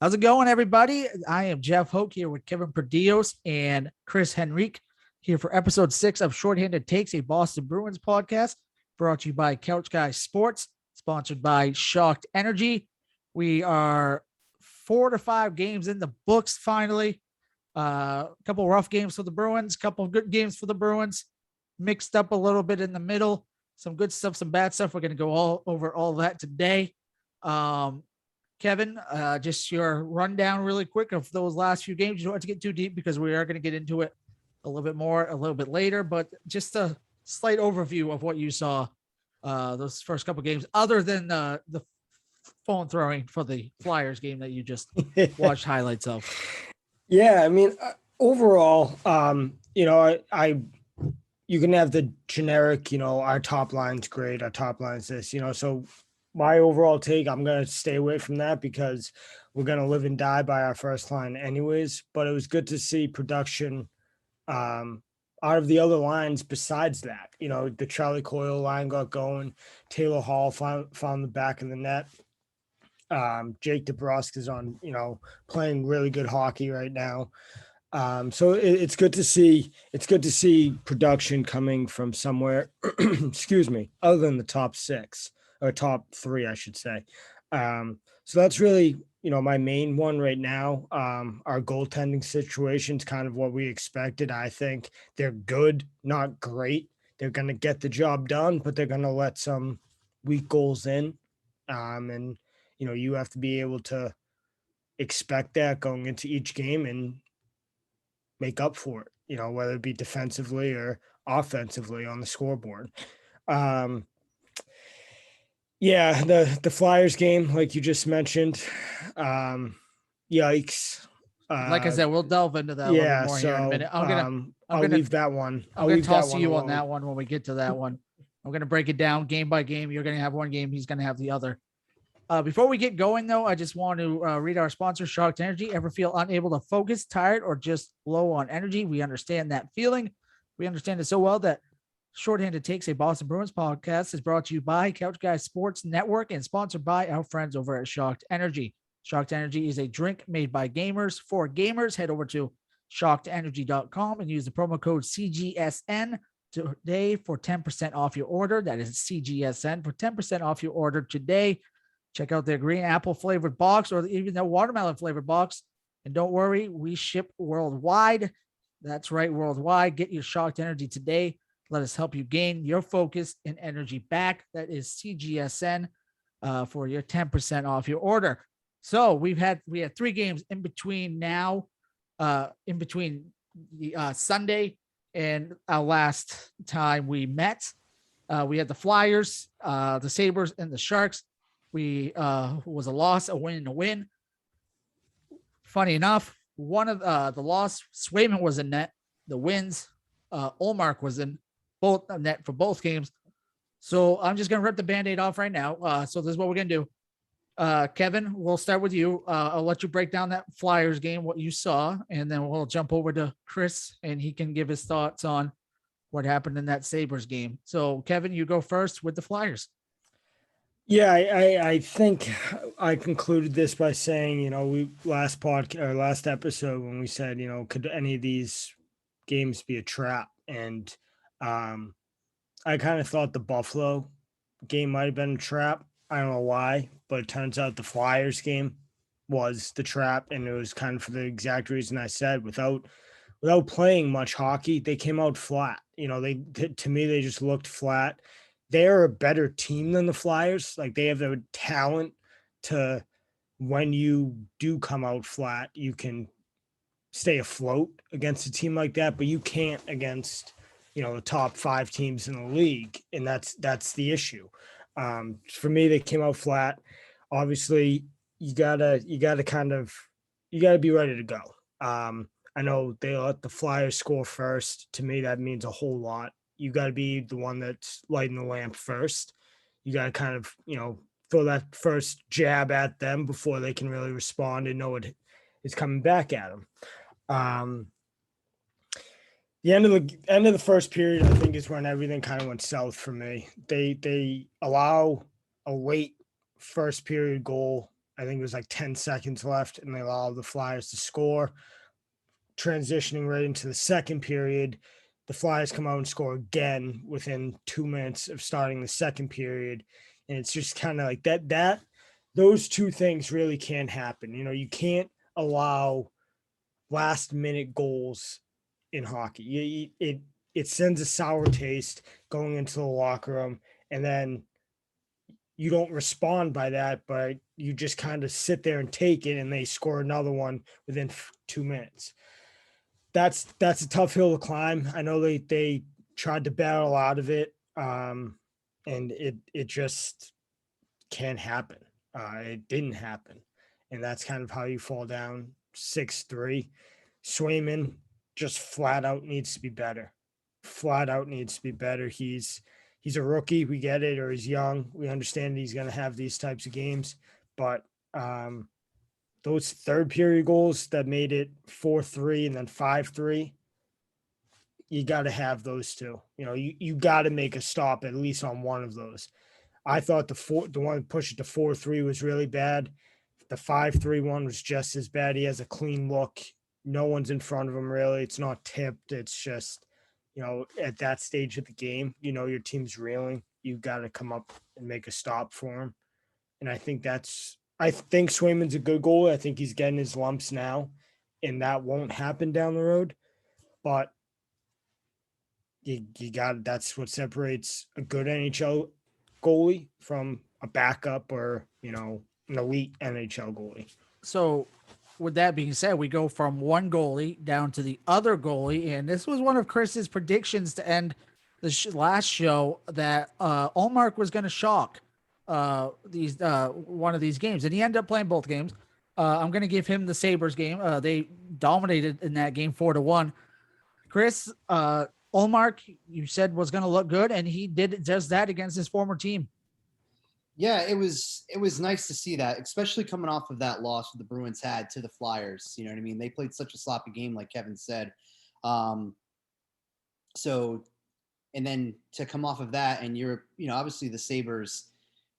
How's it going, everybody? I am Jeff Hoak here with Kevin Perdios and Chris Henrique here for episode 6 of Shorthanded Takes, a Boston Bruins podcast brought to you by Couch Guys Sports, sponsored by Shocked Energy. We are 4 to 5 games in the books finally. A couple rough games for the Bruins, couple good games for the Bruins, mixed up a little bit in the middle. Some good stuff, some bad stuff. We're going to go all over all that today. Kevin, just your rundown really quick of those last few games. You don't have to get too deep because we are going to get into it a little bit more a little bit later, but just a slight overview of what you saw those first couple games, other than the phone throwing for the Flyers game that you just watched highlights of. Yeah, I mean, overall, I you can have the generic, our top line's great, our top line's this, so my overall take, I'm going to stay away from that because we're going to live and die by our first line anyways, but it was good to see production out of the other lines besides that. The Charlie Coyle line got going, Taylor Hall found the back of the net. Jake DeBrusk is on, playing really good hockey right now. So it's good to see. It's good to see production coming from somewhere. Excuse me, other than the top 6 or top 3, I should say. So that's really, my main one right now. Our goaltending situation is kind of what we expected. I think they're good, not great. They're going to get the job done, but they're going to let some weak goals in. And you have to be able to expect that going into each game and make up for it, whether it be defensively or offensively on the scoreboard. Yeah, the Flyers game, like you just mentioned, yikes. Like I said, we'll delve into that a little bit more here in a minute. I'll leave that one. I'm going to toss to you on that one when we get to that one. I'm going to break it down game by game. You're going to have one game. He's going to have the other. Before we get going, though, I just want to read our sponsor, Shocked Energy. Ever feel unable to focus, tired, or just low on energy? We understand that feeling. We understand it so well that Shorthanded Takes, a Boston Bruins podcast, is brought to you by Couch Guys Sports Network and sponsored by our friends over at Shocked Energy. Shocked Energy is a drink made by gamers for gamers. Head over to shockedenergy.com and use the promo code CGSN today for 10% off your order. That is CGSN for 10% off your order today. Check out their green apple flavored box or even their watermelon flavored box. And don't worry, we ship worldwide. That's right, worldwide. Get your Shocked Energy today. Let us help you gain your focus and energy back. That is CGSN for your 10% off your order. So we had 3 games in between now, in between the Sunday and our last time we met. We had the Flyers, the Sabres, and the Sharks. We was a loss, a win, and a win. Funny enough, one of the loss, Swayman was in net. The wins, Ullmark was in both net for both games. So I'm just gonna rip the Band-Aid off right now. So this is what we're gonna do. Kevin, we'll start with you. I'll let you break down that Flyers game, what you saw, and then we'll jump over to Chris, and he can give his thoughts on what happened in that Sabres game. So Kevin, you go first with the Flyers. Yeah, I think I concluded this by saying, we last episode when we said, could any of these games be a trap? And I kind of thought the Buffalo game might have been a trap. I don't know why, but it turns out the Flyers game was the trap, and it was kind of for the exact reason I said. Without playing much hockey, they came out flat. To me, they just looked flat. They're a better team than the Flyers. Like, they have the talent to, when you do come out flat, you can stay afloat against a team like that, but you can't against, the top 5 teams in the league. And that's the issue. For me, they came out flat. Obviously you gotta be ready to go. I know they let the Flyers score first. To me, that means a whole lot. You got to be the one that's lighting the lamp first. You got to kind of, throw that first jab at them before they can really respond and know what is coming back at them. The end of the first period, I think, is when everything kind of went south for me. They allow a late first period goal I think it was like 10 seconds left, and they allowed the Flyers to score. Transitioning right into the second period, the Flyers come out and score again within 2 minutes of starting the second period. And it's just kind of like that those two things really can't happen. You know, you can't allow last minute goals in hockey. It sends a sour taste going into the locker room, and then you don't respond by that, but you just kind of sit there and take it, and they score another one within 2 minutes. That's a tough hill to climb. I know they tried to battle out of it, and it just can't happen. It didn't happen, and that's kind of how you fall down 6-3. Swayman just flat out needs to be better. Flat out needs to be better. He's a rookie. We get it, or he's young. We understand he's going to have these types of games, but those third period goals that made it 4-3 and then 5-3, you got to have those two. You know, you got to make a stop at least on one of those. I thought the one push it to 4-3 was really bad. The 5-3 one was just as bad. He has a clean look. No one's in front of him really. It's not tipped. It's just, you know, at that stage of the game, you know, your team's reeling. You've got to come up and make a stop for him. And I think Swayman's a good goalie. I think he's getting his lumps now, and that won't happen down the road. But you got, that's what separates a good NHL goalie from a backup or, you know, an elite NHL goalie. So with that being said, we go from one goalie down to the other goalie. And this was one of Chris's predictions to end the last show, that Ullmark was going to shock these one of these games. And he ended up playing both games. I'm going to give him the Sabres game. They dominated in that game 4-1. Chris, Ullmark, you said was going to look good, and he did just that against his former team. Yeah, it was nice to see that, especially coming off of that loss that the Bruins had to the Flyers. You know what I mean? They played such a sloppy game, like Kevin said. So, and then to come off of that, and obviously the Sabres,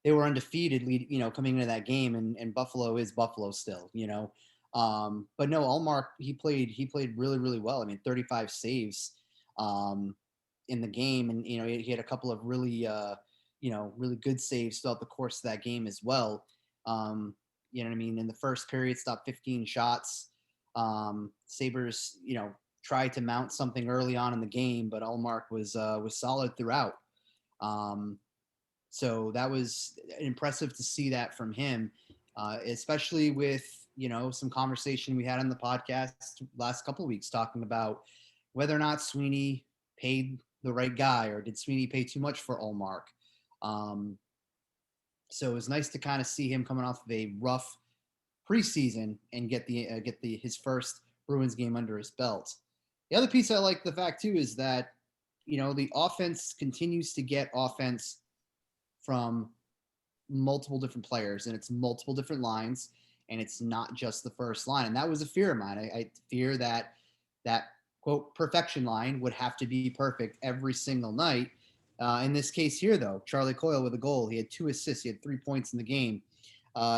they were undefeated, coming into that game, and Buffalo is Buffalo still, But no, Ullmark, he played really, really well. I mean, 35 saves in the game, and he had a couple of really really good saves throughout the course of that game as well. You know what I mean? In the first period, stopped 15 shots. Sabres, tried to mount something early on in the game, but Ullmark was solid throughout. So that was impressive to see that from him, especially with, some conversation we had on the podcast last couple of weeks talking about whether or not Sweeney paid the right guy, or did Sweeney pay too much for Ullmark. So it was nice to kind of see him coming off of a rough preseason and get his first Bruins game under his belt. The other piece I like the fact too is that, the offense continues to get offense from multiple different players, and it's multiple different lines, and it's not just the first line. And that was a fear of mine. I fear that quote perfection line would have to be perfect every single night. In this case here, though, Charlie Coyle with a goal. He had 2 assists. He had 3 points in the game.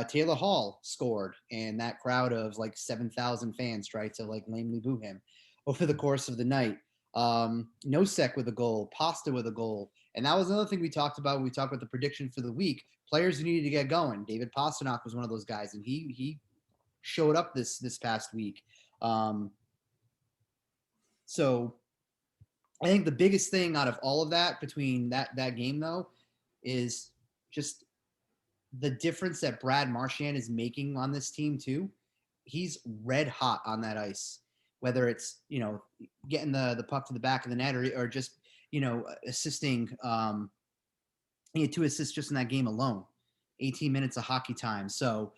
Taylor Hall scored, and that crowd of like 7,000 fans tried to like lamely boo him over the course of the night. Nosek with a goal. Pasta with a goal. And that was another thing we talked about when we talked about the prediction for the week. Players who needed to get going. David Pastrnak was one of those guys, and he showed up this past week. So I think the biggest thing out of all of that between that game, though, is just the difference that Brad Marchand is making on this team, too. He's red hot on that ice, whether it's, getting the puck to the back of the net or just, assisting. He had 2 assists just in that game alone, 18 minutes of hockey time. So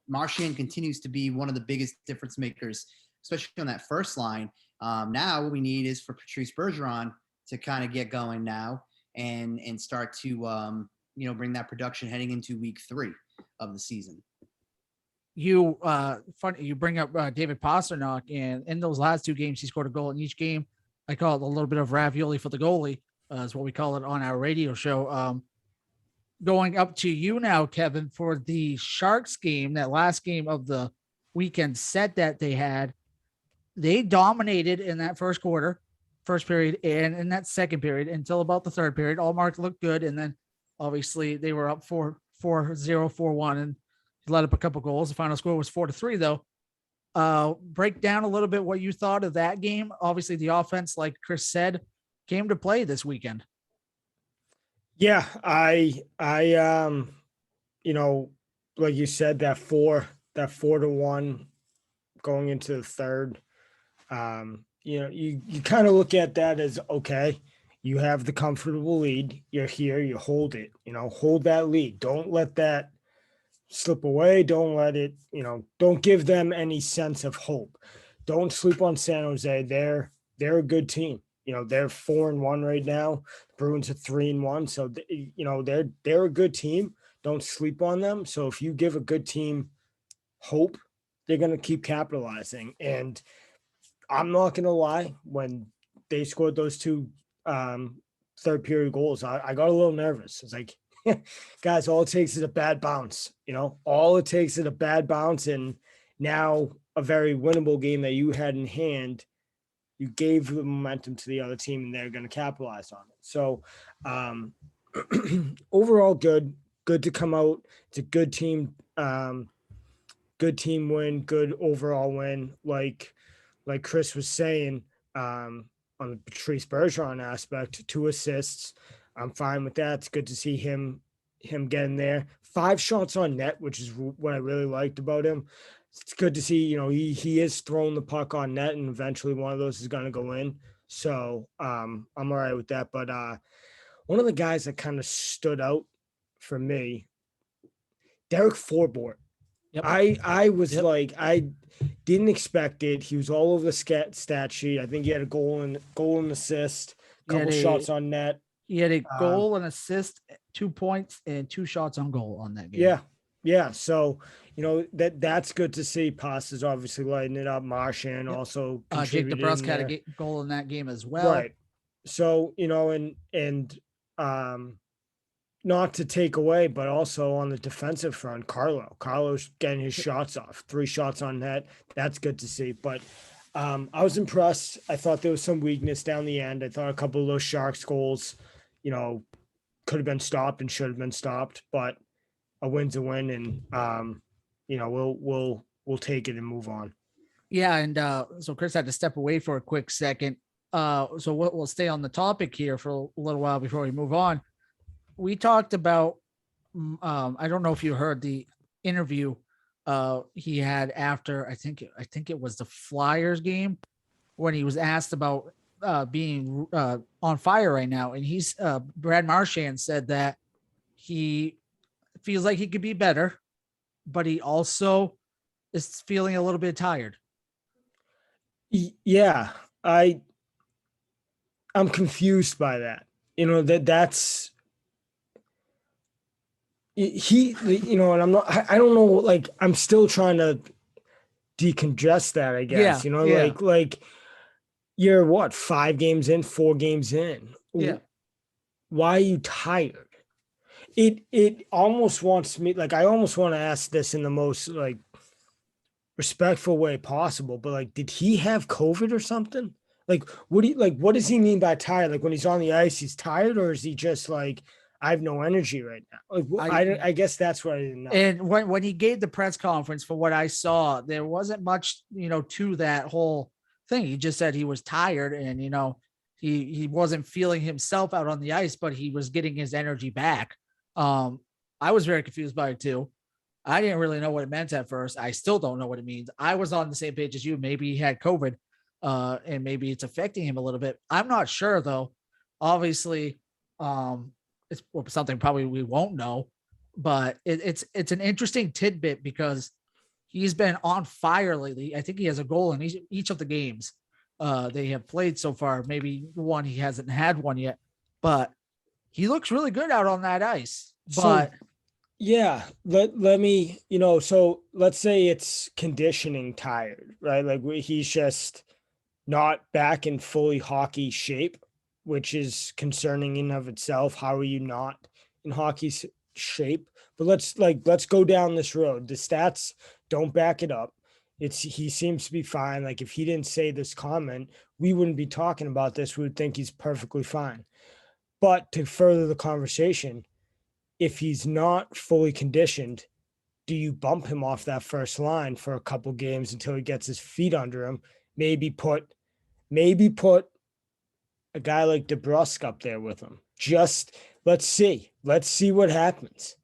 Marchand continues to be one of the biggest difference makers, especially on that first line. Now what we need is for Patrice Bergeron to kind of get going now and start to, bring that production heading into week 3 of the season. You bring up David Pastrnak, and in those last 2 games, he scored a goal in each game. I call it a little bit of ravioli for the goalie, is what we call it on our radio show. going up to you now, Kevin, for the Sharks game, that last game of the weekend set that they had. They dominated in that first period, and in that second period until about the third period. Ullmark looked good, and then obviously they were up 4-0, 4-1, and let up a couple goals. The final score was 4-3, though. Break down a little bit what you thought of that game. Obviously, the offense, like Chris said, came to play this weekend. Yeah, like you said, that 4-1 going into the third. You kind of look at that as, okay, you have the comfortable lead. You're here, you hold it, hold that lead. Don't let that slip away. Don't let it, don't give them any sense of hope. Don't sleep on San Jose. They're a good team. They're 4-1 right now. The Bruins are 3-1. So, they're a good team. Don't sleep on them. So if you give a good team hope, they're going to keep capitalizing. And I'm not going to lie, when they scored those two third period goals, I got a little nervous. It's like, guys, all it takes is a bad bounce, all it takes is a bad bounce. And now a very winnable game that you had in hand, you gave the momentum to the other team and they're going to capitalize on it. So overall, good to come out. It's a good team win, good overall win. Like Chris was saying, on the Patrice Bergeron aspect, 2 assists. I'm fine with that. It's good to see him getting there. 5 shots on net, which is what I really liked about him. It's good to see, he is throwing the puck on net, and eventually one of those is going to go in. So I'm all right with that. But one of the guys that kind of stood out for me, Derek Forbort. Yep. I was like, I didn't expect it. He was all over the stat sheet. I think he had a goal and assist, couple shots on net. He had a goal and assist, 2 points, and 2 shots on goal on that game. Yeah. So, that's good to see. Passes obviously lighting it up. Marchand also Jake contributed. DeBrusk had a goal in that game as well. Right. So, and not to take away, but also on the defensive front, Carlo's getting his shots off. 3 shots on net. That's good to see. But I was impressed. I thought there was some weakness down the end. I thought a couple of those Sharks goals, could have been stopped and should have been stopped. But a win's a win, and we'll take it and move on. Yeah, and so Chris had to step away for a quick second. So we'll stay on the topic here for a little while before we move on. We talked about, I don't know if you heard the interview he had after, I think it was the Flyers game, when he was asked about being on fire right now. And Brad Marchand said that he feels like he could be better, but he also is feeling a little bit tired. Yeah, I'm confused by that. That's he, and I don't know, like, I'm still trying to decongest that, I guess. Like you're what, 5 games in, 4 games in. Yeah. Why are you tired? It almost wants me, like, I almost want to ask this in the most like respectful way possible, but like, did he have COVID or something? Like, what does he mean by tired? Like, when he's on the ice, he's tired, or is he just like, I have no energy right now? Like, I guess that's what I didn't know. And when he gave the press conference, for what I saw, there wasn't much, to that whole thing. He just said he was tired, and he wasn't feeling himself out on the ice, but he was getting his energy back. I was very confused by it too. I didn't really know what it meant at first. I still don't know what it means. I was on the same page as you. Maybe he had COVID, and maybe it's affecting him a little bit. I'm not sure though. Obviously, it's something probably we won't know, but it's an interesting tidbit because he's been on fire lately. I think he has a goal in each of the games they have played so far. Maybe one he hasn't had one yet, but he looks really good out on that ice. But yeah, let me, so let's say it's conditioning tired, right? Like, he's just not back in fully hockey shape, which is concerning in of itself. How are you not in hockey shape. But let's go down this road. The stats don't back it up. He seems to be fine. Like if he didn't say this comment, we wouldn't be talking about this. We would think he's perfectly fine. But to further the conversation, if he's not fully conditioned, do you bump him off that first line for a couple games until he gets his feet under him? Maybe put a guy like DeBrusque up there with him. Just let's see what happens.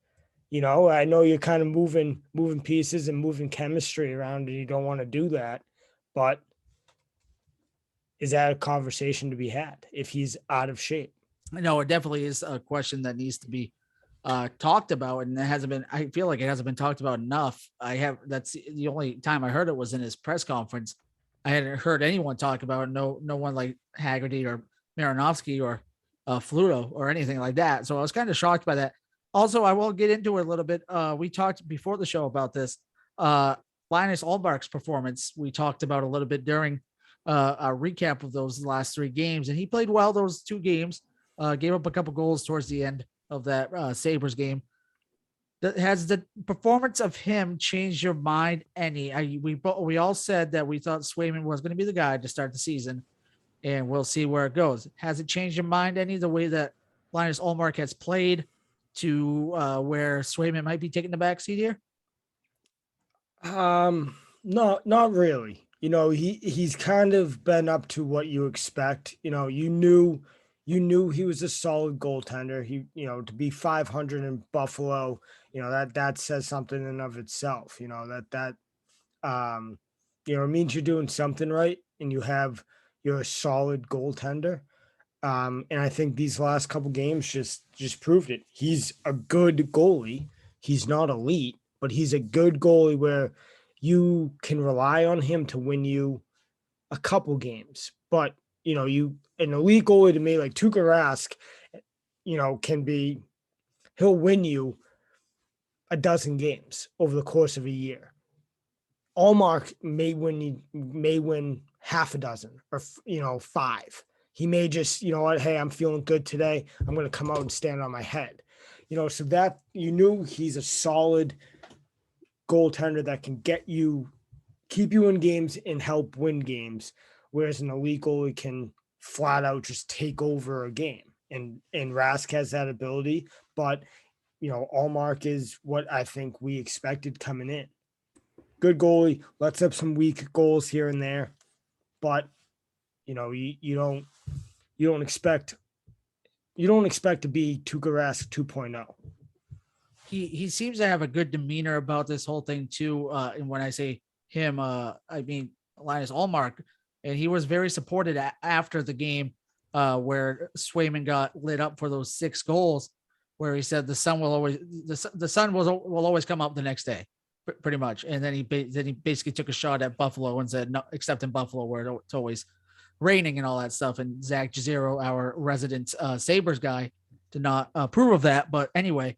You know, I know you're kind of moving pieces and moving chemistry around, and you don't want to do that, but is that a conversation to be had if he's out of shape? No, it definitely is a question that needs to be talked about, and it hasn't been. I feel like it hasn't been talked about enough. That's the only time I heard it was in his press conference. I hadn't heard anyone talk about it. No one like Haggerty or Marinovsky or Fluto or anything like that. So I was kind of shocked by that. Also, I will get into it a little bit. We talked before the show about this. Linus Ullmark's performance, we talked about a little bit during a recap of those last 3 games, and he played well those 2 games. Gave up a couple goals towards the end of that Sabres game. Has the performance of him changed your mind any? We all said that we thought Swayman was going to be the guy to start the season, and we'll see where it goes. Has it changed your mind any, the way that Linus Ullmark has played to where Swayman might be taking the back seat here? No, not really. You know, he's kind of been up to what you expect. You know, you knew he was a solid goaltender. He, you know, to be 500 in Buffalo, you know, that says something in and of itself. You know, that you know, it means you're doing something right, and you're a solid goaltender. And I think these last couple games just proved it. He's a good goalie. He's not elite, but he's a good goalie where you can rely on him to win you a couple games. But, you know, an elite goalie to me, like Tuukka Rask, you know, he'll win you a dozen games over the course of a year. Ullmark may win half a dozen or, you know, 5. He may just, you know what, hey, I'm feeling good today. I'm going to come out and stand on my head. You know, so that you knew he's a solid goaltender that can keep you in games and help win games, whereas an elite goalie can flat out just take over a game. And Rask has that ability, but, you know, Ullmark is what I think we expected coming in. Good goalie, lets up some weak goals here and there, but, you know, you don't expect to be Tuukka Rask 2.0. He seems to have a good demeanor about this whole thing too. And when I say him, I mean Linus Ullmark, and he was very supported after the game where Swayman got lit up for those 6 goals, where he said the sun will always come up the next day, pretty much. And then he basically took a shot at Buffalo and said, no, except in Buffalo where it's always raining and all that stuff. And Zach Jazero, our resident Sabres guy, did not approve of that. But anyway,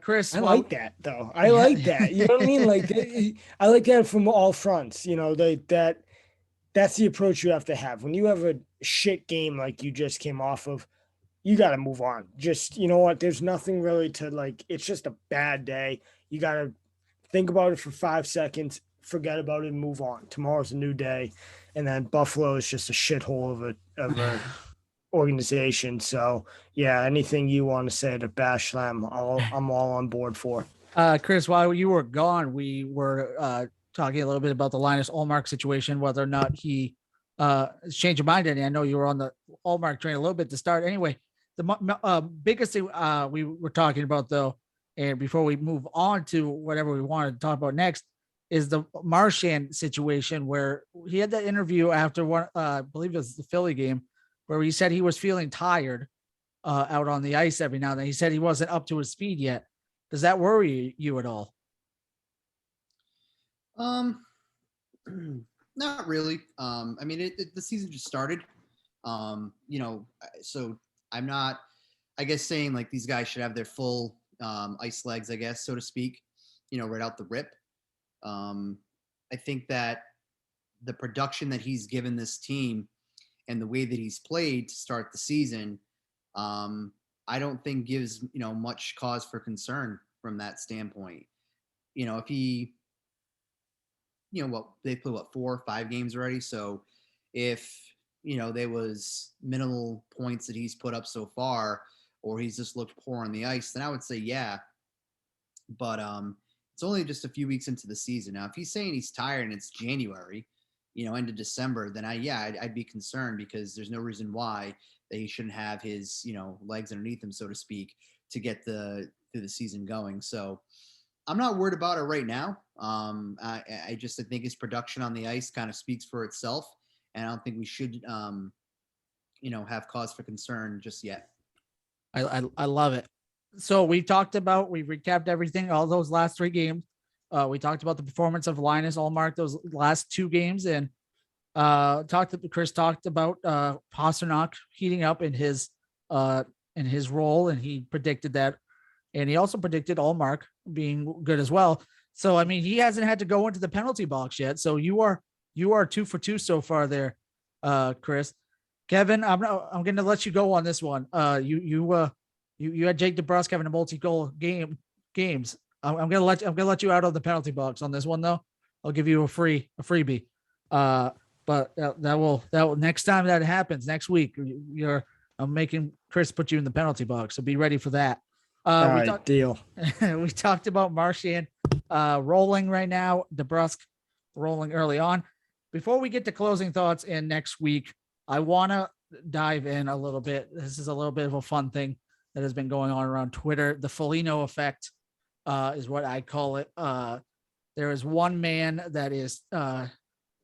Chris, I like that though. I like that. You know what I mean? Like I like that from all fronts. You know, that's the approach you have to have when you have a shit game like you just came off of. You got to move on. Just, you know what? There's nothing really to like. It's just a bad day. You got to think about it for 5 seconds, forget about it, and move on. Tomorrow's a new day, and then Buffalo is just a shithole of a organization. So yeah, anything you want to say to bash them, I'm all on board for. Chris, while you were gone, we were talking a little bit about the Linus Ullmark situation, whether or not he changed your mind any. I know you were on the Ullmark train a little bit to start. Anyway, the biggest thing we were talking about though, and before we move on to whatever we wanted to talk about next, is the Marchand situation where he had that interview after one, I believe it was the Philly game, where he said he was feeling tired out on the ice every now and then. He said he wasn't up to his speed yet. Does that worry you at all? Not really. I mean, the season just started. You know, so I'm not, I guess, saying like these guys should have their full ice legs, I guess, so to speak, you know, right out the rip. I think that the production that he's given this team and the way that he's played to start the season, I don't think gives, much cause for concern from that standpoint. If he, they played 4 or 5 games already. So if, there was minimal points that he's put up so far, or he's just looked poor on the ice, then I would say, yeah. But it's only just a few weeks into the season. Now, if he's saying he's tired and it's January, end of December, then I'd be concerned, because there's no reason why that he shouldn't have his, legs underneath him, so to speak, to get through the season going. So I'm not worried about it right now. I think his production on the ice kind of speaks for itself, and I don't think we should, have cause for concern just yet. I love it. So we recapped everything, all those last 3 games. We talked about the performance of Linus, Ullmark, those last 2 games, and Chris talked about Pastrnak heating up in his role, and he predicted that, and he also predicted Ullmark being good as well. So I mean, he hasn't had to go into the penalty box yet. So you are 2 for 2 so far there, Chris. Kevin, I'm going to let you go on this one. You had Jake DeBrusk having a multi-goal games. I'm gonna let you out of the penalty box on this one though. I'll give you a freebie. But that will next time that happens next week, I'm making Chris put you in the penalty box. So be ready for that. All right, deal. We talked about Marchand rolling right now, DeBrusk rolling early on. Before we get to closing thoughts in next week, I want to dive in a little bit. This is a little bit of a fun thing that has been going on around Twitter. The Foligno effect is what I call it. There is one man that is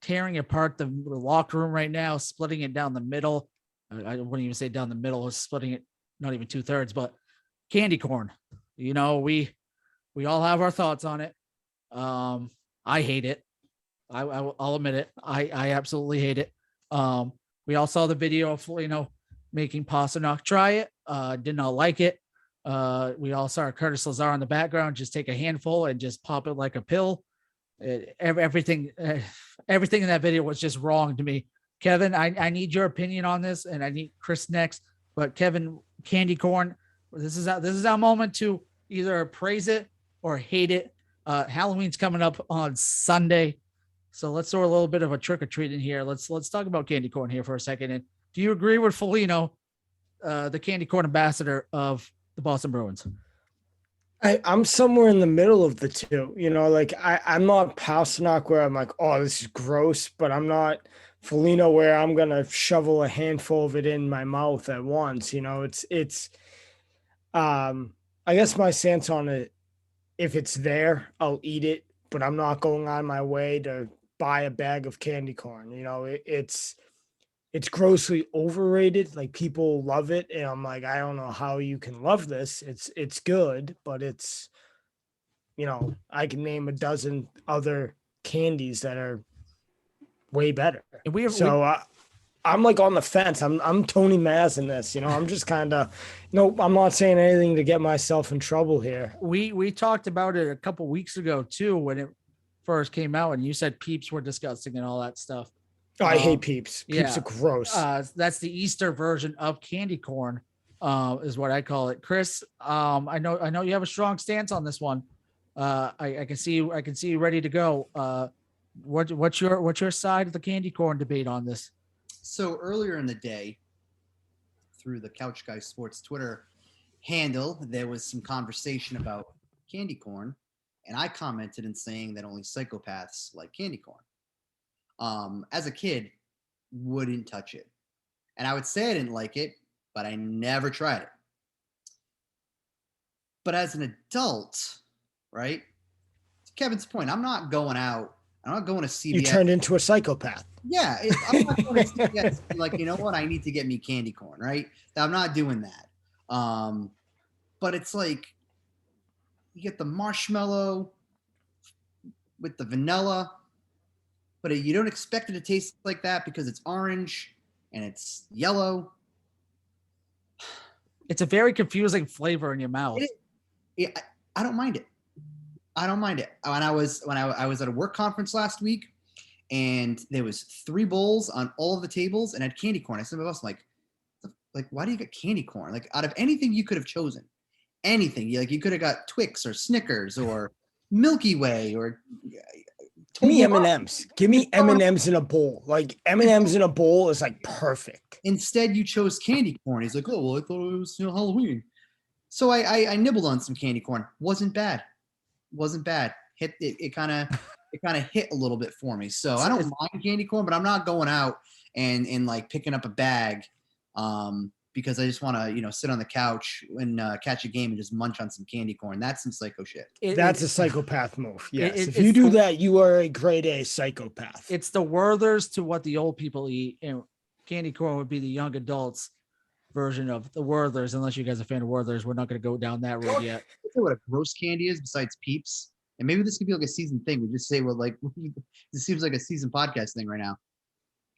tearing apart the locker room right now, splitting it down the middle. I wouldn't even say down the middle, splitting it, not even 2/3, but candy corn. We all have our thoughts on it. I hate it. I'll admit it. I absolutely hate it. We all saw the video of Foligno making Pastrnak try it. Did not like it. We all saw Curtis Lazar in the background just take a handful and just pop it like a pill. Everything in that video was just wrong to me. Kevin, I need your opinion on this, and I need Chris next. But Kevin, candy corn, this is our moment to either praise it or hate it. Halloween's coming up on Sunday, so let's throw a little bit of a trick or treat in here. Let's talk about candy corn here for a second. And do you agree with Foligno, the candy corn ambassador of the Boston Bruins? I'm somewhere in the middle of the two. I'm not Pastrnak where I'm like, oh, this is gross, but I'm not Foligno where I'm gonna shovel a handful of it in my mouth at once. It's I guess my stance on it, if it's there, I'll eat it, but I'm not going on my way to buy a bag of candy corn. It's grossly overrated. Like, people love it, and I'm like, I don't know how you can love this. It's good, but it's, I can name a dozen other candies that are way better. And I'm like on the fence. I'm Tony Maz in this. I'm just kind of, nope. I'm not saying anything to get myself in trouble here. We talked about it a couple weeks ago too when it first came out, and you said Peeps were disgusting and all that stuff. Oh, I hate Peeps. Peeps are gross. That's the Easter version of candy corn, is what I call it. Chris, I know you have a strong stance on this one. I can see you ready to go. What's your side of the candy corn debate on this? So earlier in the day, through the Couch Guy Sports Twitter handle, there was some conversation about candy corn, and I commented in saying that only psychopaths like candy corn. As a kid, wouldn't touch it. And I would say I didn't like it, but I never tried it. But as an adult, right? To Kevin's point, I'm not going to CVS. You turned into a psychopath. Yeah. I'm not going to CVS and be like, you know what? I need to get me candy corn, right? I'm not doing that. But it's like, you get the marshmallow with the vanilla, but you don't expect it to taste like that because it's orange and it's yellow. It's a very confusing flavor in your mouth. I don't mind it. When I was at a work conference last week, and there was 3 bowls on all of the tables and had candy corn. I said to my boss, I'm like, like, why do you get candy corn? Like, out of anything you could have chosen, anything, you could have got Twix or Snickers or Milky Way or Give me M&Ms. Give me M&Ms in a bowl. Like M&Ms in a bowl is like perfect. Instead, you chose candy corn. He's like, oh, well, I thought it was Halloween. So I nibbled on some candy corn. Wasn't bad. It kind of hit a little bit for me. So I don't mind candy corn, but I'm not going out and like picking up a bag because I just want to, sit on the couch and catch a game and just munch on some candy corn. That's some psycho shit. That's a psychopath move. Yes. If you do that, you are a grade A psychopath. It's the Werthers to what the old people eat, and candy corn would be the young adults version of the Werthers. Unless you guys are a fan of Werthers, we're not going to go down that road yet. I don't know what a gross candy is besides Peeps. And maybe this could be like a season thing. We just say, well, like, this seems like a season podcast thing right now.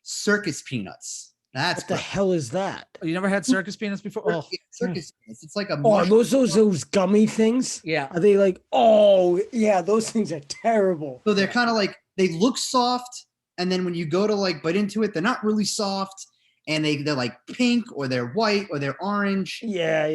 Circus Peanuts. What the hell is that? You never had Circus Peanuts before? Circus Peanuts. It's like a. Oh, are those gummy things? Yeah. Are they like? Oh, yeah. Those things are terrible. So they're kind of like, they look soft, and then when you go to like bite into it, they're not really soft, and they're like pink or they're white or they're orange. Yeah.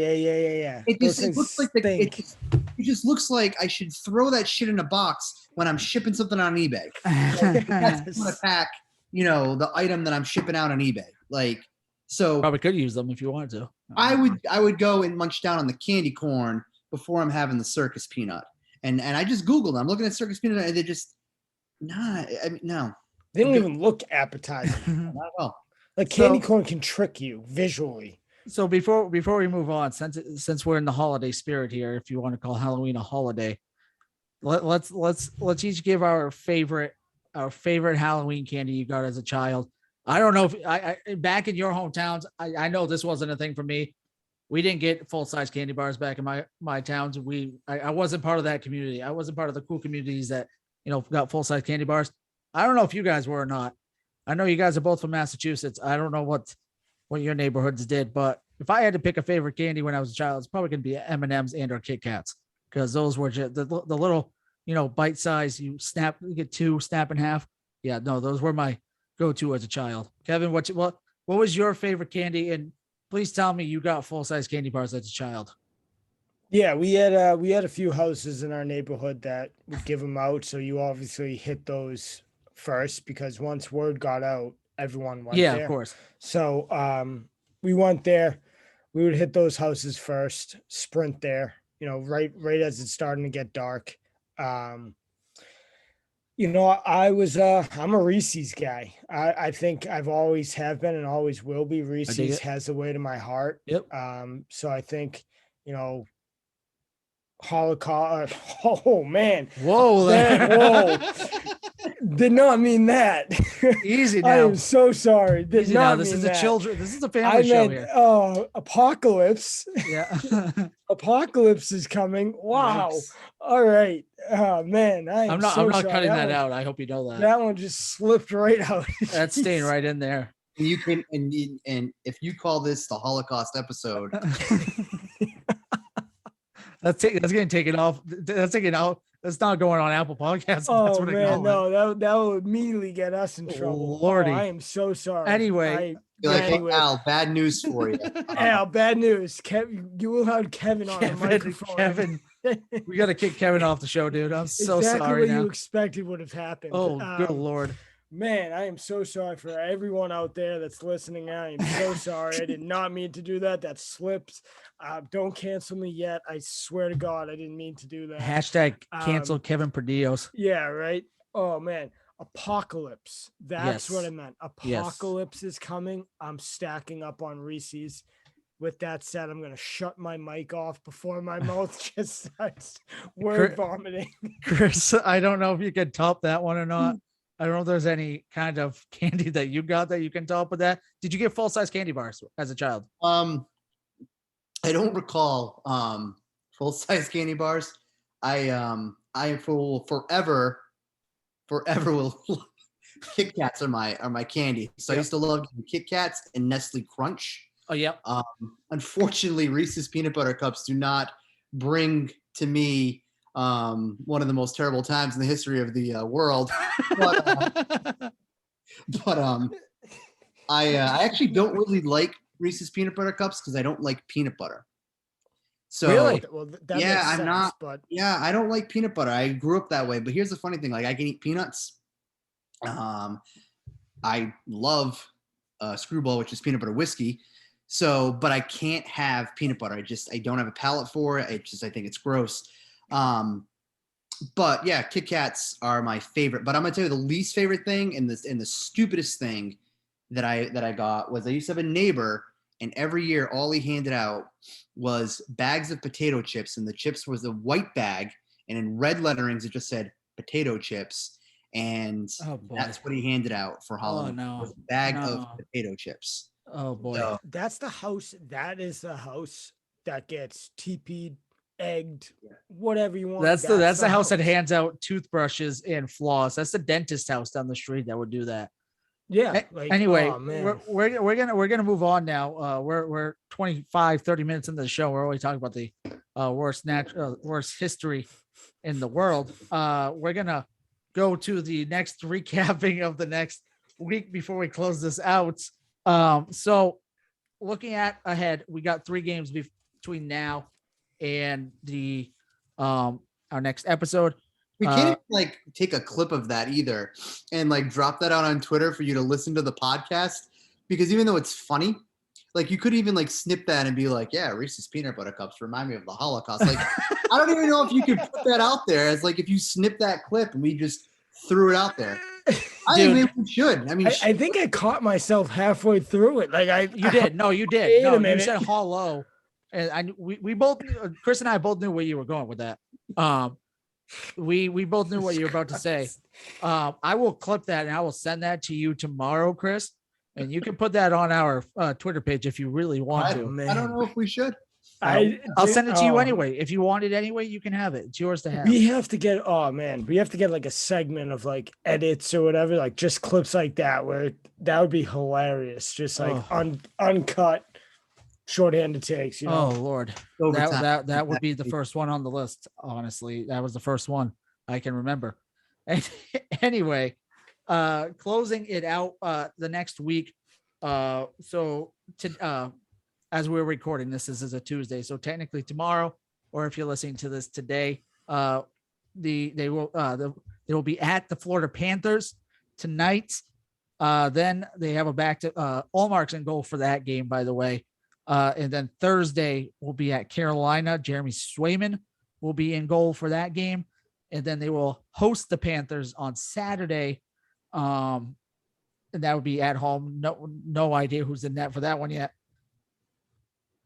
It looks like it just looks like I should throw that shit in a box when I'm shipping something on eBay. That's going to pack, the item that I'm shipping out on eBay. Like, so probably could use them if you wanted to. I would go and munch down on the candy corn before I'm having the circus peanut. And I just Googled them. I'm looking at circus peanut and they're just no. They don't even look appetizing. Not at all. Like candy corn can trick you visually. So before we move on, since we're in the holiday spirit here, if you want to call Halloween a holiday, let's each give our favorite Halloween candy you got as a child. I don't know if I back in your hometowns. I know this wasn't a thing for me. We didn't get full size candy bars back in my towns. I wasn't part of that community. I wasn't part of the cool communities that got full size candy bars. I don't know if you guys were or not. I know you guys are both from Massachusetts. I don't know what your neighborhoods did, but if I had to pick a favorite candy when I was a child, it's probably going to be M&Ms and or Kit Kats, because those were just the little bite size. You get two, snap in half. Yeah, no, those were my go-to as a child. Kevin, what was your favorite candy? And please tell me you got full-size candy bars as a child. Yeah, we had a few houses in our neighborhood that would give them out. So you obviously hit those first, because once word got out, everyone went there. Yeah, of course. So we went there. We would hit those houses first, sprint there, right as it's starting to get dark. I'm a Reese's guy. I think I've always have been and always will be. Reese's has a way to my heart. Yep. So I think, Holocaust. Oh man. Whoa. Whoa. Did not mean that. Easy now. I am so sorry. Did Easy not now. This mean is that. a children. This is a family show here. Apocalypse. Yeah. Apocalypse is coming. Wow. Yikes. All right. Oh man. I'm not cutting that out. I hope you know that. That one just slipped right out. That's staying right in there. You can and if you call this the Holocaust episode, that's getting taken off. That's taken out. That's not going on Apple Podcasts. Oh that's what man, no, that will immediately get us in trouble. Lordy. I am so sorry. Anyway, Al, bad news for you. Al, bad news. Kevin, you will have Kevin on the microphone. Kevin, we got to kick Kevin off the show, dude. I'm so exactly sorry. What now. you expected would have happened. Oh, good Lord. Man, I am so sorry for everyone out there that's listening. I am so sorry. I did not mean to do that. That slipped. Don't cancel me yet. I swear to God, I didn't mean to do that. Hashtag cancel Kevin Perdios. Yeah, right. Oh man, apocalypse. That's what I meant. Apocalypse is coming. I'm stacking up on Reese's. With that said, I'm going to shut my mic off before my mouth just starts word vomiting. Chris, I don't know if you can top that one or not. I don't know if there's any kind of candy that you got that you can top with that. Did you get full-size candy bars as a child? I don't recall full-size candy bars. I will forever will Kit Kats are my candy. So I used to love Kit Kats and Nestle Crunch. Oh yeah. Unfortunately, Reese's peanut butter cups do not bring to me one of the most terrible times in the history of the world. But I actually don't really like Reese's peanut butter cups because I don't like peanut butter. So Really? Well, that yeah, makes I'm sense, not. but Yeah, I don't like peanut butter. I grew up that way. But here's the funny thing: like I can eat peanuts. I love Screwball, which is peanut butter whiskey. So, but I can't have peanut butter. I don't have a palate for it. I think it's gross. But yeah, Kit Kats are my favorite. But I'm gonna tell you the least favorite thing and the stupidest thing that I got was I used to have a neighbor, and every year all he handed out was bags of potato chips, and the chips was a white bag, and in red letterings it just said potato chips, and Oh, boy. that's what he handed out for Halloween. no. Was a bag of No. potato chips. Oh boy. So, that's the house. That is the house that gets TP'd, egged, whatever you want. That's the house that hands out toothbrushes and floss. That's the dentist house down the street that would do that. Yeah. Anyway, oh, man. we're gonna move on now. We're 25-30 minutes into the show. We're already talking about the worst history in the world. We're gonna go to the next recapping of the next week before we close this out. So looking at ahead, we got 3 games between now and the our next episode. we can't even, like take a clip of that either and like drop that out on Twitter for you to listen to the podcast, because even though it's funny, like you could even like snip that and be like, yeah, Reese's peanut butter cups remind me of the Holocaust. Like I don't even know if you could put that out there as like if you snip that clip and we just threw it out there. I think maybe we should. I mean, I think I caught myself halfway through it. Like You did. No, you did. Wait a No, you minute. said hello. And we both, Chris and I both knew where you were going with that. We both knew what you were about to say. I will clip that and I will send that to you tomorrow, Chris. And you can put that on our Twitter page if you really want I to. don't know if we should. I'll send it to you anyway. If you want it anyway, you can have it. It's yours to have. We have to get like a segment of like edits or whatever, like just clips like that, where that would be hilarious. Just like uncut, shorthanded takes. You know? Oh Lord, that would be the first one on the list. Honestly, that was the first one I can remember. Anyway, closing it out the next week. As we're recording this is a Tuesday, so technically tomorrow, or if you're listening to this today, they will be at the Florida Panthers tonight. Then they have a back to Ullmark's in goal for that game, by the way. And then Thursday will be at Carolina. Jeremy Swayman will be in goal for that game, and then they will host the Panthers on Saturday. And that would be at home. No idea who's in net for that one yet.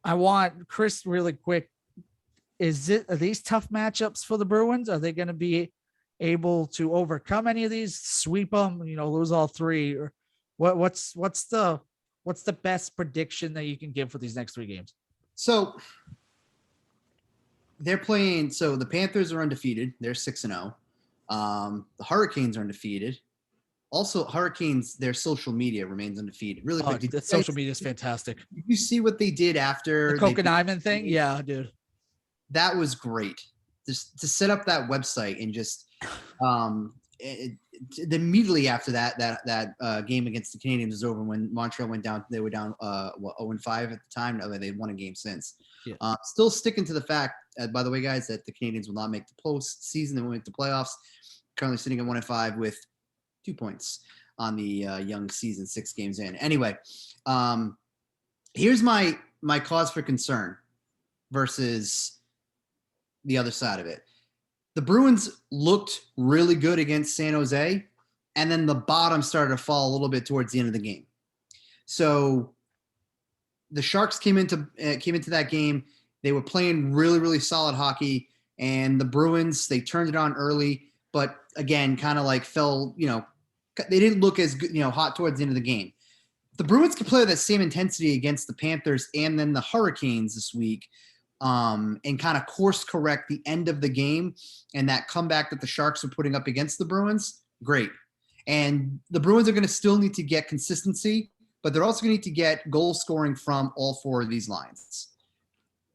I want Chris really quick. Are these tough matchups for the Bruins? Are they going to be able to overcome any of these, sweep them, lose all 3, or what's the best prediction that you can give for these next 3 games? So they're playing. So the Panthers are undefeated. They're 6-0. The Hurricanes are undefeated. Also, Hurricanes, their social media remains undefeated. Really quick. The social media is fantastic. Did you see what they did after the Kokonaiman thing? Yeah, dude. That was great. Just to set up that website and just immediately after that game against the Canadiens was over, when Montreal went down, they were down 0-5 at the time. They'd won a game since. Yeah. Still sticking to the fact, by the way, guys, that the Canadiens will not make the postseason. They won't make the playoffs. Currently sitting at 1-5 with 2 points on the young season, 6 games in. Anyway, here's my cause for concern versus the other side of it. The Bruins looked really good against San Jose, and then the bottom started to fall a little bit towards the end of the game. So the Sharks came into that game. They were playing really, really solid hockey, and the Bruins, they turned it on early, but again, kind of like fell, they didn't look as good, hot towards the end of the game. The Bruins could play that same intensity against the Panthers and then the Hurricanes this week, and kind of course correct the end of the game, and that comeback that the Sharks are putting up against the Bruins. Great. And the Bruins are going to still need to get consistency, but they're also going to need to get goal scoring from all 4 of these lines.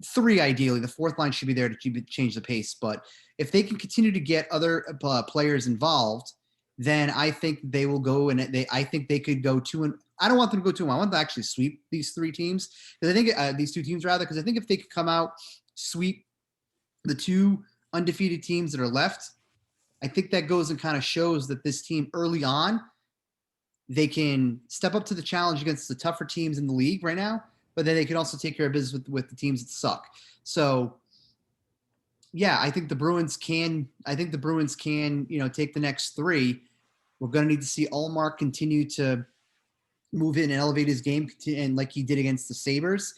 3, ideally. The 4th line should be there to change the pace. But if they can continue to get other players involved, then I think they will go and I think they could go 2-1. I don't want them to go 2-1. I want them to actually sweep these three teams. Because I think these two teams rather, because I think if they could come out, sweep the two undefeated teams that are left, I think that goes and kind of shows that this team early on, they can step up to the challenge against the tougher teams in the league right now, but then they can also take care of business with the teams that suck. So yeah, I think the Bruins can, take the next three. We're going to need to see Ullmark continue to move in and elevate his game, and like he did against the Sabres.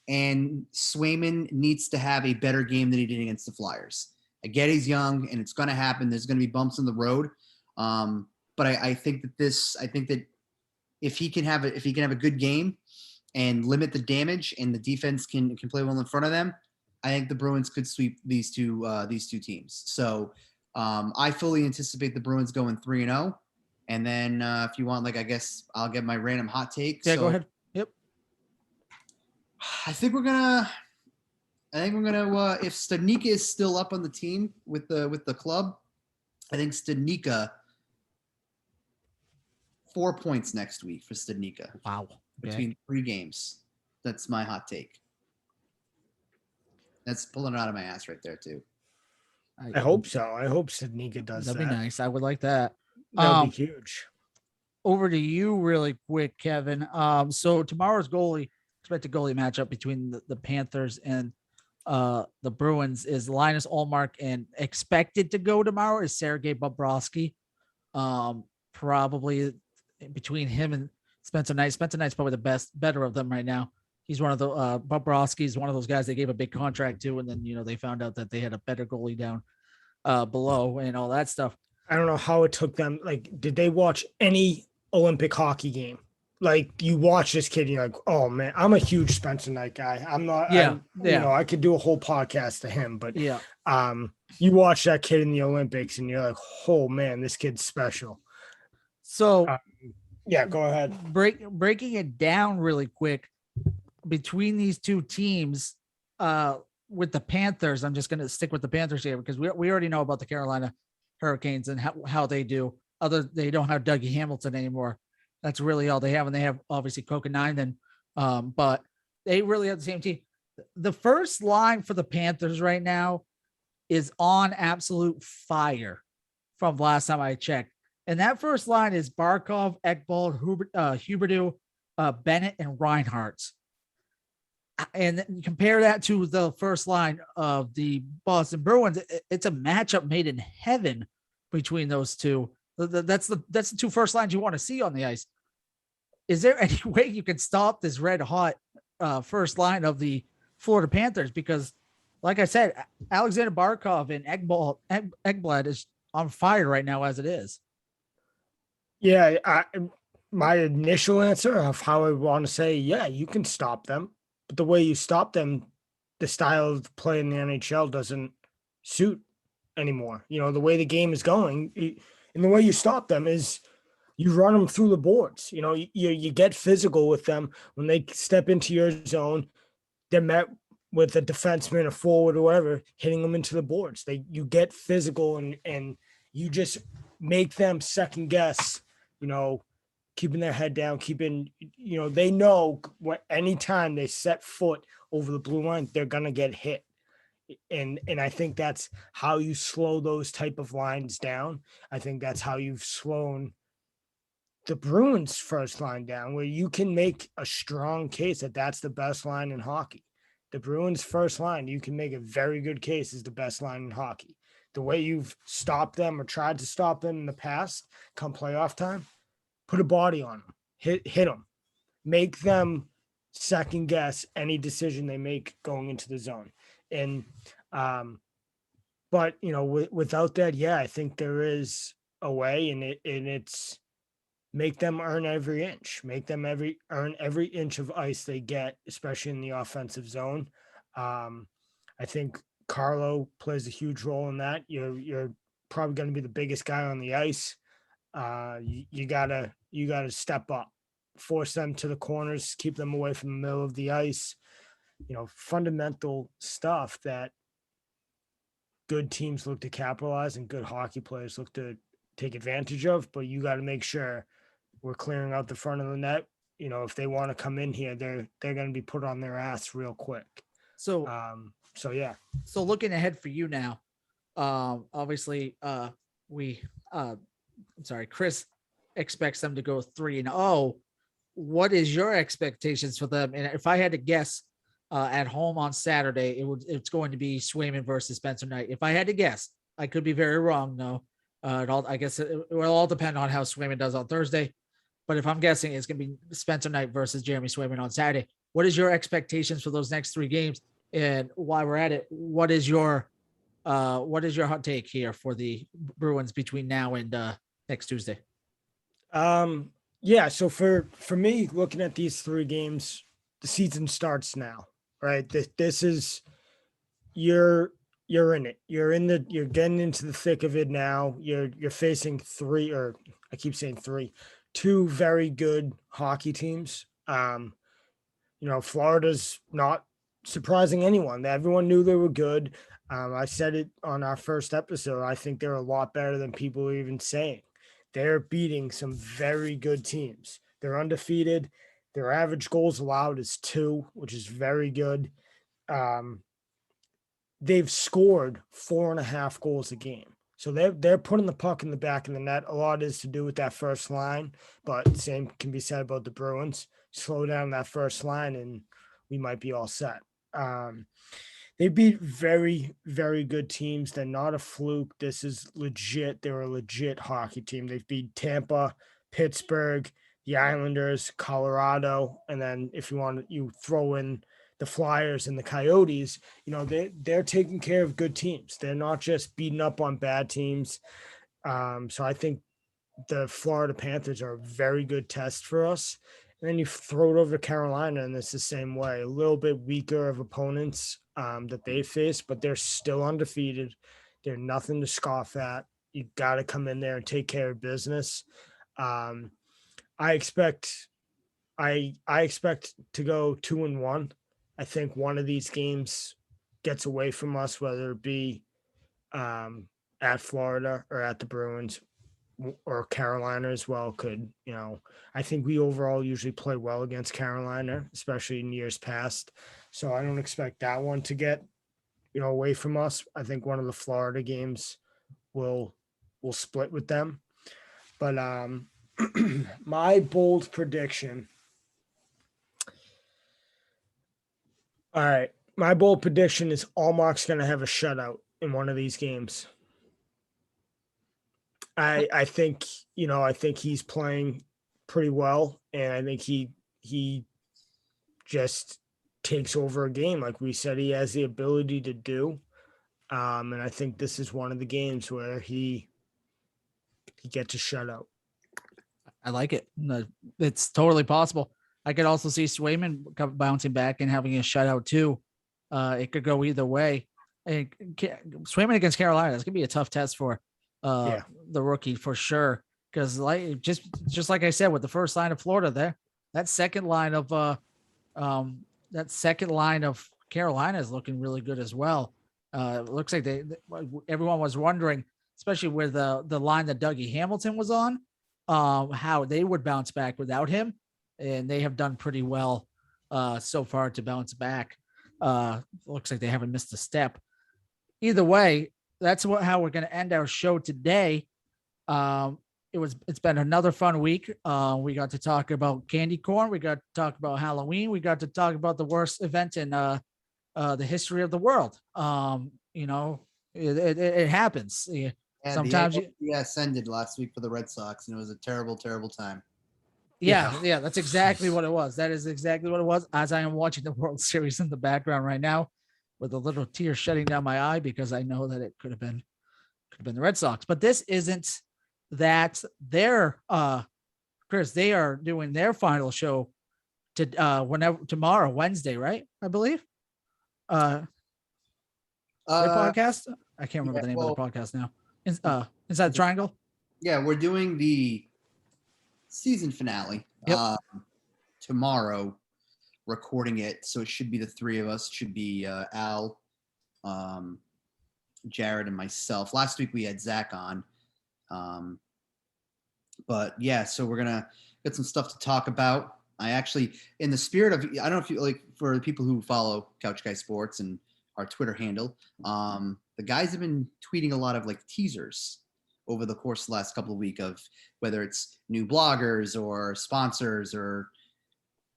And Swayman needs to have a better game than he did against the Flyers. I get he's young and it's going to happen. There's going to be bumps in the road. But I think that if he can have a good game and limit the damage, and the defense can play well in front of them, I think the Bruins could sweep these two teams. So I fully anticipate the Bruins going 3-0. And then if you want, I guess I'll get my random hot take. Yeah, so go ahead. Yep. I think we're gonna if Studnicka is still up on the team with the club, I think Studnicka 4 points next week for Studnicka. Wow. Between 3 games. That's my hot take. That's pulling it out of my ass right there too. I hope so. I hope Studnicka does that. That'd be nice. I would like that. That would be huge. Over to you really quick, Kevin. So tomorrow's expected goalie matchup between the Panthers and the Bruins is Linus Ullmark, and expected to go tomorrow is Sergei Bobrovsky. Probably between him and Spencer Knight. Spencer Knight's probably the better of them right now. He's one of the Bobrovsky's one of those guys they gave a big contract to, and then they found out that they had a better goalie down below and all that stuff. I don't know how it took them. Did they watch any Olympic hockey game? You watch this kid, and you're like, oh man, I'm a huge Spencer Knight guy. I'm not. Yeah. I could do a whole podcast to him, but yeah. You watch that kid in the Olympics, and you're like, oh man, this kid's special. So, yeah, go ahead. Breaking it down really quick between these two teams, with the Panthers, I'm just going to stick with the Panthers here because we already know about the Carolina Hurricanes and how they do. They don't have Dougie Hamilton anymore. That's really all they have. And they have obviously Kokoninen, but they really have the same team. The first line for the Panthers right now is on absolute fire from last time I checked. And that first line is Barkov, Ekblad, Huberdeau, Bennett, and Reinhardt. And then compare that to the first line of the Boston Bruins. It's a matchup made in heaven between those two. That's the two first lines you want to see on the ice. Is there any way you can stop this red hot first line of the Florida Panthers? Because, like I said, Alexander Barkov and Ekblad is on fire right now as it is. Yeah, my initial answer of how I want to say, yeah, you can stop them. But the way you stop them, the style of play in the NHL doesn't suit anymore. The way the game is going, and the way you stop them is you run them through the boards. You get physical with them when they step into your zone. They're met with a defenseman, a forward, or whatever, hitting them into the boards. You get physical and you just make them second guess. Keeping their head down, they know anytime they set foot over the blue line, they're going to get hit. And I think that's how you slow those type of lines down. I think that's how you've slowed the Bruins first line down, where you can make a strong case that that's the best line in hockey. The Bruins first line, you can make a very good case is the best line in hockey. The way you've stopped them or tried to stop them in the past, come playoff time, put a body on them, hit them, make them second guess any decision they make going into the zone. And, but without that, yeah, I think there is a way, and it's make them earn every inch, earn every inch of ice they get, especially in the offensive zone. I think Carlo plays a huge role in that. You're probably going to be the biggest guy on the ice. You gotta step up, force them to the corners, keep them away from the middle of the ice. Fundamental stuff that good teams look to capitalize and good hockey players look to take advantage of, but you got to make sure we're clearing out the front of the net. You know, if they want to come in here, they're going to be put on their ass real quick. So Yeah. So looking ahead for you now, obviously, Chris expects them to go 3-0. What is your expectations for them? And if I had to guess, at home on Saturday, it's going to be Swayman versus Spencer Knight. If I had to guess, I could be very wrong though. I guess it will all depend on how Swayman does on Thursday. But if I'm guessing, it's going to be Spencer Knight versus Jeremy Swayman on Saturday. What is your expectations for those next 3 games? And while we're at it, what is your hot take here for the Bruins between now and next Tuesday? Yeah. So for me, looking at these 3 games, the season starts now, right? This is you're in it. You're getting into the thick of it now. You're facing 2 very good hockey teams. Florida's not surprising anyone. Everyone knew they were good. I said it on our first episode. I think they're a lot better than people are even saying. They're beating some very good teams. They're undefeated. Their average goals allowed is 2, which is very good. They've scored 4.5 goals a game. So they're putting the puck in the back of the net. A lot is to do with that first line, but same can be said about the Bruins. Slow down that first line and we might be all set. They beat very, very good teams. They're not a fluke. This is legit. They're a legit hockey team. They've beat Tampa, Pittsburgh, the Islanders, Colorado, and then if you throw in the Flyers and the Coyotes, they're taking care of good teams. They're not just beating up on bad teams. So I think the Florida Panthers are a very good test for us. And then you throw it over to Carolina, and it's the same way. A little bit weaker of opponents that they face, but they're still undefeated. They're nothing to scoff at. You got to come in there and take care of business. I expect to go 2-1. I think one of these games gets away from us, whether it be at Florida or at the Bruins or Carolina as well. I think we overall usually play well against Carolina, especially in years past. So I don't expect that one to get, away from us. I think one of the Florida games will split with them. But my bold prediction. All right. My bold prediction is Ullmark's going to have a shutout in one of these games. I think he's playing pretty well, and I think he just takes over a game like we said he has the ability to do. And I think this is one of the games where he gets a shutout. I like it. It's totally possible. I could also see Swayman bouncing back and having a shutout too. It could go either way. And Swayman against Carolina is going to be a tough test for the rookie for sure. Because just like I said, with the first line of Florida there, that second line of Carolina is looking really good as well. It looks like everyone was wondering, especially with the line that Dougie Hamilton was on, how they would bounce back without him. And they have done pretty well so far to bounce back. Looks like they haven't missed a step. Either way, that's how we're going to end our show today. It's been another fun week. We got to talk about candy corn. We got to talk about Halloween. We got to talk about the worst event in the history of the world. It happens. Sometimes ended last week for the Red Sox, and it was a terrible, terrible time. Yeah, that's exactly what it was. That is exactly what it was. As I am watching the World Series in the background right now, with a little tear shutting down my eye because I know that it could have been the Red Sox. But this isn't that. They're Chris, they are doing their final show tomorrow, Wednesday, right? I believe. Their podcast. I can't remember the name of the podcast now. Inside the Triangle. Yeah, we're doing the season finale tomorrow, recording it, so it should be the 3 of us. Should be Al, Jared, and myself. Last week we had Zach on, But yeah, so we're gonna get some stuff to talk about. I actually, in the spirit of, I don't know if you like, for the people who follow Couch Guy Sports and our Twitter handle, the guys have been tweeting a lot of like teasers over the course of the last couple of weeks of whether it's new bloggers or sponsors or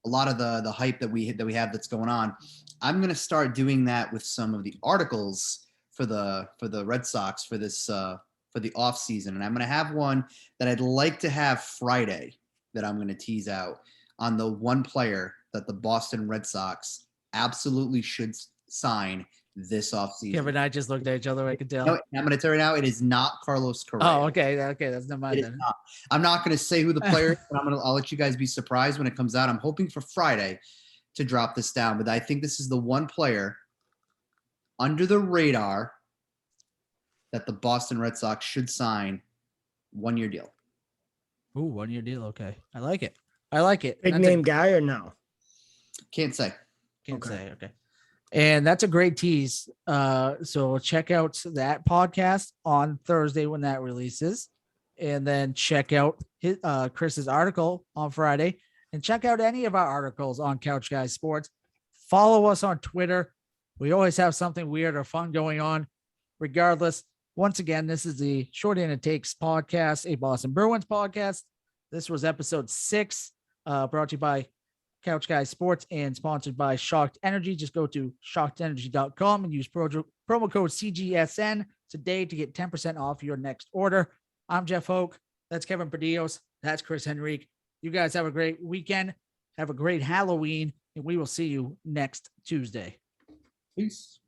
a lot of the hype that we have that's going on. I'm gonna start doing that with some of the articles for the Red Sox for this for the off season, and I'm gonna have one that I'd like to have Friday that I'm gonna tease out on the one player that the Boston Red Sox absolutely should sign this offseason. Kevin and I just looked at each other. I could tell. No, I'm going to tell you now, it is not Carlos Correa. Oh, okay. Okay. That's not mine then. Not. I'm not going to say who the player is, but I'll let you guys be surprised when it comes out. I'm hoping for Friday to drop this down, but I think this is the one player under the radar that the Boston Red Sox should sign 1-year deal. Ooh, 1-year deal. Okay. I like it. I like it. Big name guy or no? Can't say. Can't say. Okay. And that's a great tease. So check out that podcast on Thursday when that releases. And then check out his, Chris's article on Friday. And check out any of our articles on Couch Guys Sports. Follow us on Twitter. We always have something weird or fun going on. Regardless, once again, this is the Short End It Takes podcast, a Boston Bruins podcast. This was episode 6, brought to you by Couch Guys Sports and sponsored by Shocked Energy. Just go to shockedenergy.com and use promo code CGSN today to get 10% off your next order. I'm Jeff Hoak. That's Kevin Perdios. That's Chris Henrique. You guys have a great weekend. Have a great Halloween, and we will see you next Tuesday. Peace.